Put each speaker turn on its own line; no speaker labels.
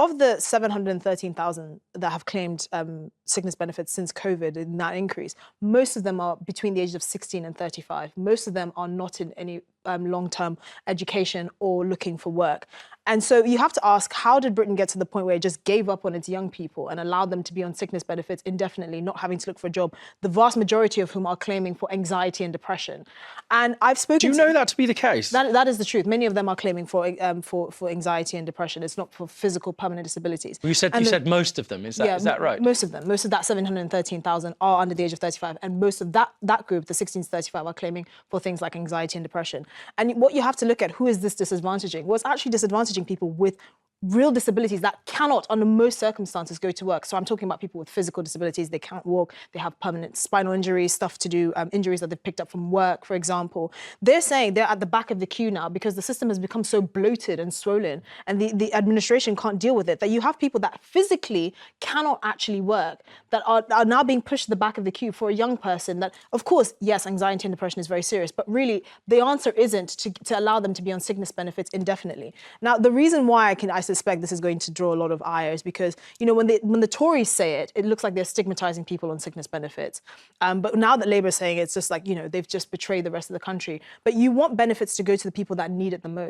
Of the 713,000 that have claimed sickness benefits since COVID in that increase, most of them are between the ages of 16 and 35. Most of them are not in any long-term education or looking for work. And so you have to ask, how did Britain get to the point where it just gave up on its young people and allowed them to be on sickness benefits indefinitely, not having to look for a job, the vast majority of whom are claiming for anxiety and depression? And I've spoken
Do you know that to be the case?
That is the truth. Many of them are claiming for anxiety and depression. It's not for physical permanent disabilities.
Well, you said most of them. Is that right?
Most of them. Most of that 713,000 are under the age of 35, and most of that group, the 16 to 35, are claiming for things like anxiety and depression. And what you have to look at, who is this disadvantaging? Well, it's actually disadvantaging people with real disabilities that cannot, under most circumstances, go to work. So I'm talking about people with physical disabilities. They can't walk, they have permanent spinal injuries, stuff to do, injuries that they've picked up from work, for example. They're saying they're at the back of the queue now because the system has become so bloated and swollen and the administration can't deal with it, that you have people that physically cannot actually work that are now being pushed to the back of the queue for a young person that, of course, yes, anxiety and depression is very serious, but really the answer isn't to allow them to be on sickness benefits indefinitely. Now, the reason why I suspect this is going to draw a lot of ire is because, you know, when the Tories say it, it looks like they're stigmatizing people on sickness benefits. But now that Labour is saying it, it's just like, you know, they've just betrayed the rest of the country. But you want benefits to go to the people that need it the most.